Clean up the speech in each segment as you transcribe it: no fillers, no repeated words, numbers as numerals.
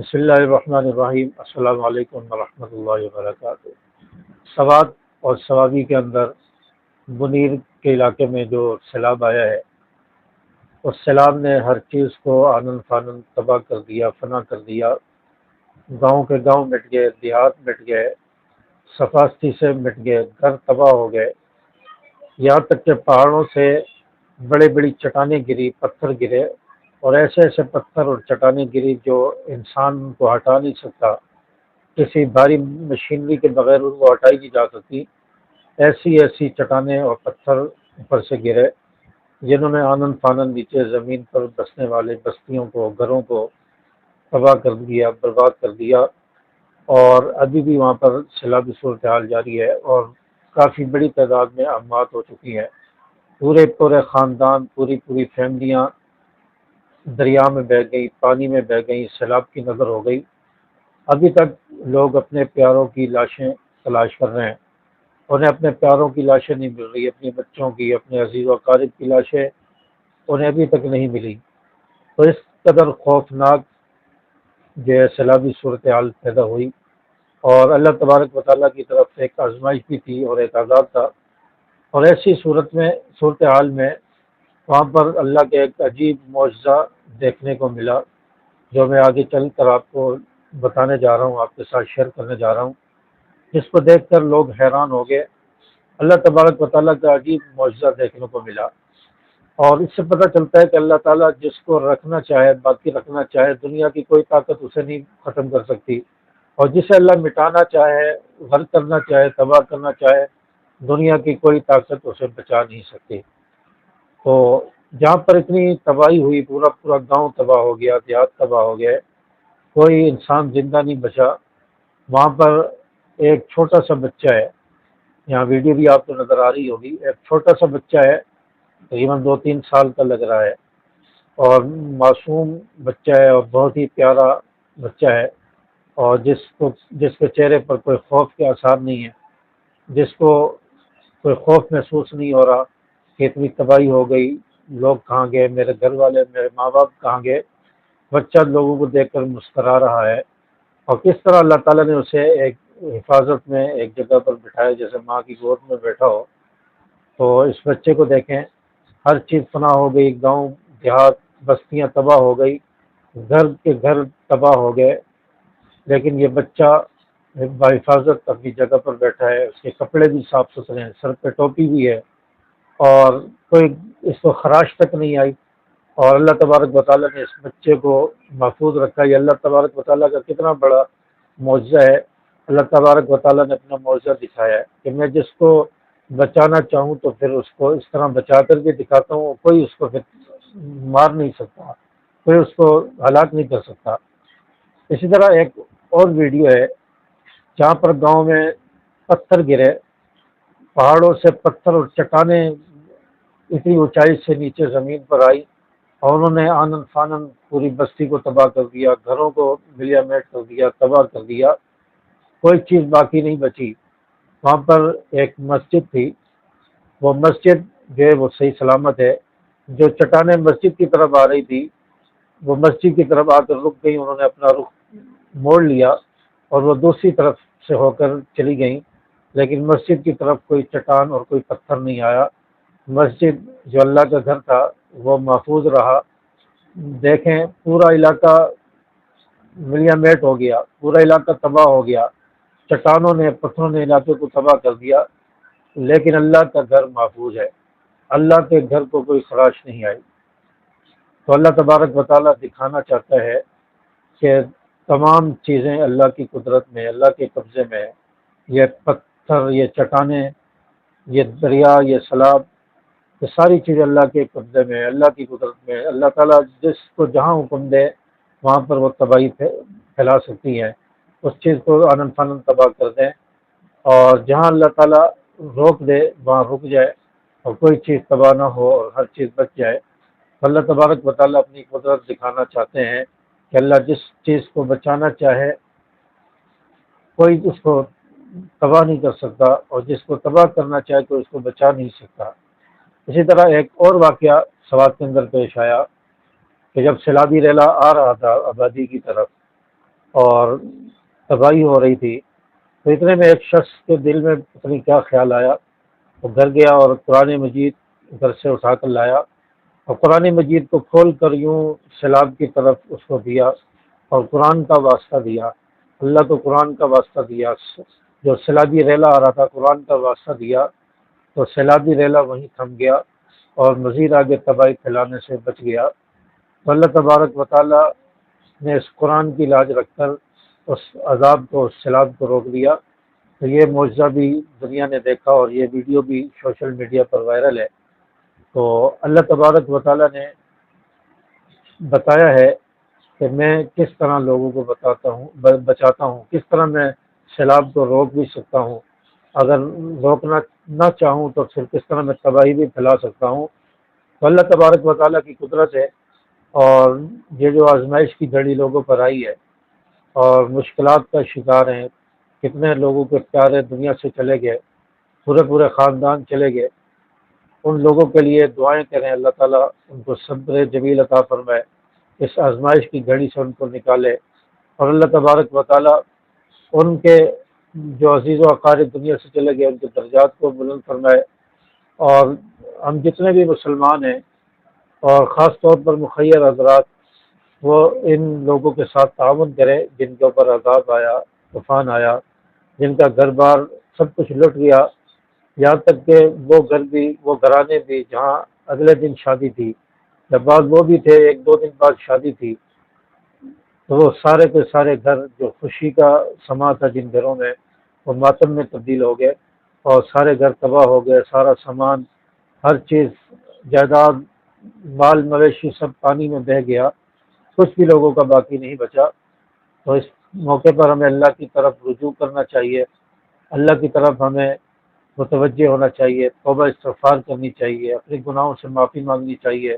بسم اللہ الرحمن الرحیم۔ السلام علیکم ورحمۃ اللہ وبرکاتہ۔ سوات اور سوابی کے اندر منیر کے علاقے میں جو سیلاب آیا ہے، اس سیلاب نے ہر چیز کو آنن فانن تباہ کر دیا، فنا کر دیا۔ گاؤں کے گاؤں مٹ گئے، دیہات مٹ گئے، صفاقتی سے مٹ گئے، گھر تباہ ہو گئے، یہاں تک کہ پہاڑوں سے بڑی بڑی چٹانیں گری، پتھر گرے، اور ایسے ایسے پتھر اور چٹانیں گری جو انسان کو ہٹا نہیں سکتا، کسی بھاری مشینری کے بغیر ان کو ہٹائی نہیں جا سکتی۔ ایسی ایسی چٹانیں اور پتھر اوپر سے گرے جنہوں نے آنن فانن نیچے زمین پر بسنے والے بستیوں کو، گھروں کو تباہ کر دیا، برباد کر دیا۔ اور ابھی بھی وہاں پر سیلابی صورتحال جاری ہے، اور کافی بڑی تعداد میں اموات ہو چکی ہیں۔ پورے پورے خاندان، پوری پوری فیملیاں دریا میں بہہ گئی، پانی میں بہہ گئی، سیلاب کی نظر ہو گئی۔ ابھی تک لوگ اپنے پیاروں کی لاشیں تلاش کر رہے ہیں، انہیں اپنے پیاروں کی لاشیں نہیں مل رہی، اپنے بچوں کی، اپنے عزیز و اقارب کی لاشیں انہیں ابھی تک نہیں ملی۔ تو اس قدر خوفناک جو ہے سیلابی صورتحال پیدا ہوئی، اور اللہ تبارک و تعالیٰ کی طرف سے ایک آزمائش بھی تھی اور ایک عذاب تھا۔ اور ایسی صورتحال میں وہاں پر اللہ کے ایک عجیب معجزہ دیکھنے کو ملا، جو میں آگے چل کر آپ کو بتانے جا رہا ہوں، آپ کے ساتھ شیئر کرنے جا رہا ہوں، جس کو دیکھ کر لوگ حیران ہو گئے۔ اللہ تبارک و تعالیٰ کا عجیب معجزہ دیکھنے کو ملا، اور اس سے پتہ چلتا ہے کہ اللہ تعالیٰ جس کو رکھنا چاہے، باقی رکھنا چاہے، دنیا کی کوئی طاقت اسے نہیں ختم کر سکتی، اور جسے اللہ مٹانا چاہے، غرق کرنا چاہے، تباہ کرنا چاہے، دنیا کی کوئی طاقت اسے بچا نہیں سکتی۔ تو جہاں پر اتنی تباہی ہوئی، پورا پورا گاؤں تباہ ہو گیا، دیہات تباہ ہو گئے، کوئی انسان زندہ نہیں بچا۔ وہاں پر ایک چھوٹا سا بچہ ہے، یہاں ویڈیو بھی آپ کو نظر آ رہی ہوگی، ایک چھوٹا سا بچہ ہے، تقریباً 2-3 سال کا لگ رہا ہے، اور معصوم بچہ ہے، اور بہت ہی پیارا بچہ ہے، اور جس کے چہرے پر کوئی خوف کے آثار نہیں ہے، جس کو کوئی خوف محسوس نہیں ہو رہا کہ اتنی تباہی ہو گئی، لوگ کہاں گئے، میرے گھر والے، میرے ماں باپ کہاں گئے۔ بچہ لوگوں کو دیکھ کر مسکرا رہا ہے، اور کس طرح اللہ تعالیٰ نے اسے ایک حفاظت میں ایک جگہ پر بٹھایا، جیسے ماں کی گود میں بیٹھا ہو۔ تو اس بچے کو دیکھیں، ہر چیز فنا ہو گئی، گاؤں دیہات بستیاں تباہ ہو گئی، گھر کے گھر تباہ ہو گئے، لیکن یہ بچہ بحفاظت اپنی جگہ پر بیٹھا ہے، اس کے کپڑے بھی صاف ستھرے ہیں، سر پہ ٹوپی بھی ہے، اور کوئی اس کو خراش تک نہیں آئی، اور اللہ تبارک و تعالیٰ نے اس بچے کو محفوظ رکھا۔ یہ اللہ تبارک و تعالیٰ کا کتنا بڑا معجزہ ہے۔ اللہ تبارک و تعالیٰ نے اپنا معجزہ دکھایا ہے کہ میں جس کو بچانا چاہوں تو پھر اس کو اس طرح بچا کر کے دکھاتا ہوں، کوئی اس کو پھر مار نہیں سکتا، کوئی اس کو ہلاک نہیں کر سکتا۔ اسی طرح ایک اور ویڈیو ہے جہاں پر گاؤں میں پتھر گرے، پہاڑوں سے پتھر اور چٹانیں اتنی اونچائی سے نیچے زمین پر آئی، اور انہوں نے آنن فانن پوری بستی کو تباہ کر دیا، گھروں کو ملیا میٹ کر دیا، تباہ کر دیا، کوئی چیز باقی نہیں بچی۔ وہاں پر ایک مسجد تھی، وہ مسجد جو ہے وہ صحیح سلامت ہے، جو چٹانیں مسجد کی طرف آ رہی تھی وہ مسجد کی طرف آ کر رک گئی، انہوں نے اپنا رخ موڑ لیا اور وہ دوسری طرف سے ہو کر چلی گئیں، لیکن مسجد کی طرف کوئی چٹان اور کوئی پتھر نہیں آیا۔ مسجد جو اللہ کا گھر تھا وہ محفوظ رہا۔ دیکھیں پورا علاقہ ملیا میٹ ہو گیا، پورا علاقہ تباہ ہو گیا، چٹانوں نے، پتھروں نے علاقے کو تباہ کر دیا، لیکن اللہ کا گھر محفوظ ہے، اللہ کے گھر کو کوئی خراش نہیں آئی۔ تو اللہ تبارک و تعالیٰ دکھانا چاہتا ہے کہ تمام چیزیں اللہ کی قدرت میں، اللہ کے قبضے میں ہے۔ یہ پتھر، یہ چٹانیں، یہ دریا، یہ سیلاب، یہ ساری چیزیں اللہ کے قبضے میں ہے، اللہ کی قدرت میں ہے۔ اللہ تعالیٰ جس کو جہاں حکم دے وہاں پر وہ تباہی پھیلا سکتی ہے، اس چیز کو آنن فانن تباہ کر دیں، اور جہاں اللہ تعالیٰ روک دے وہاں رک جائے، اور کوئی چیز تباہ نہ ہو اور ہر چیز بچ جائے۔ اللہ تبارک و تعالیٰ اپنی قدرت دکھانا چاہتے ہیں کہ اللہ جس چیز کو بچانا چاہے کوئی اس کو تباہ نہیں کر سکتا، اور جس کو تباہ کرنا چاہے کوئی اس کو بچا نہیں سکتا۔ اسی طرح ایک اور واقعہ سوات کے اندر پیش آیا کہ جب سیلابی ریلا آ رہا تھا آبادی کی طرف، اور تباہی ہو رہی تھی، تو اتنے میں ایک شخص کے دل میں پتہ نہیں کیا خیال آیا، وہ گھر گیا اور قرآن مجید گھر سے اٹھا کر لایا اور قرآن مجید کو کھول کر یوں سیلاب کی طرف اس کو دیا اور قرآن کا واسطہ دیا۔ اللہ تو قرآن کا واسطہ دیا، جو سیلابی ریلا آ رہا تھا قرآن کا واسطہ دیا تو سیلابی ریلا وہیں تھم گیا اور مزید آگے تباہی پھیلانے سے بچ گیا۔ تو اللہ تبارک و تعالیٰ نے اس قرآن کی لاج رکھ کر اس عذاب کو، اس سیلاب کو روک دیا۔ تو یہ معجزہ بھی دنیا نے دیکھا اور یہ ویڈیو بھی سوشل میڈیا پر وائرل ہے۔ تو اللہ تبارک و تعالیٰ نے بتایا ہے کہ میں کس طرح لوگوں کو بچاتا ہوں، کس طرح میں سیلاب کو روک بھی سکتا ہوں، اگر روکنا نہ چاہوں تو پھر کس طرح میں تباہی بھی پھیلا سکتا ہوں۔ تو اللہ تبارک و تعالیٰ کی قدرت ہے، اور یہ جو آزمائش کی گھڑی لوگوں پر آئی ہے اور مشکلات کا شکار ہیں، کتنے لوگوں کے پیارے دنیا سے چلے گئے، پورے خاندان چلے گئے، ان لوگوں کے لیے دعائیں کریں، اللہ تعالیٰ ان کو صبر جمیل عطا فرمائے، اس آزمائش کی گھڑی سے ان کو نکالے، اور اللہ تبارک و تعالیٰ ان کے جو عزیز و اقارب دنیا سے چلے گئے ان کے درجات کو بلند فرمائے۔ اور ہم جتنے بھی مسلمان ہیں اور خاص طور پر مخیر حضرات، وہ ان لوگوں کے ساتھ تعاون کریں جن کے اوپر عذاب آیا، طوفان آیا، جن کا گھر بار سب کچھ لٹ گیا، یہاں تک کہ وہ گھر بھی، وہ گھرانے بھی جہاں اگلے دن شادی تھی، جب بعد وہ بھی تھے 1-2 دن بعد شادی تھی، تو وہ سارے کے سارے گھر جو خوشی کا سما تھا جن گھروں میں، وہ ماتم میں تبدیل ہو گئے اور سارے گھر تباہ ہو گئے، سارا سامان، ہر چیز، جائیداد، مال مویشی سب پانی میں بہہ گیا، کچھ بھی لوگوں کا باقی نہیں بچا۔ تو اس موقع پر ہمیں اللہ کی طرف رجوع کرنا چاہیے، اللہ کی طرف ہمیں متوجہ ہونا چاہیے، توبہ استغفار کرنی چاہیے، اپنے گناہوں سے معافی مانگنی چاہیے،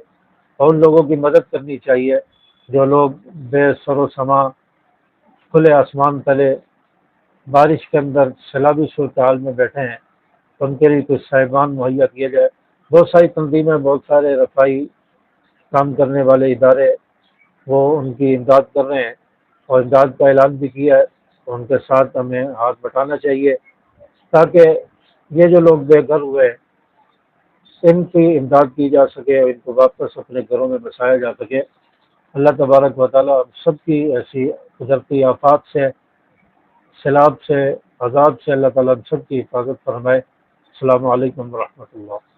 اور ان لوگوں کی مدد کرنی چاہیے جو لوگ بے سر و سما کھلے آسمان تلے بارش کے اندر سیلابی صورتحال میں بیٹھے ہیں، تو ان کے لیے کچھ صاحبان مہیا کیے جائے۔ بہت ساری تنظیمیں، بہت سارے رفاہی کام کرنے والے ادارے وہ ان کی امداد کر رہے ہیں اور امداد کا اعلان بھی کیا ہے، تو ان کے ساتھ ہمیں ہاتھ بٹانا چاہیے تاکہ یہ جو لوگ بے گھر ہوئے ہیں ان کی امداد کی جا سکے اور ان کو واپس اپنے گھروں میں بسایا جا سکے۔ اللہ تبارک و تعالیٰ سب کی ایسی قدرتی آفات سے، سیلاب سے، عذاب سے اللہ تعالیٰ سب کی حفاظت فرمائے۔ السلام علیکم ورحمۃ اللہ۔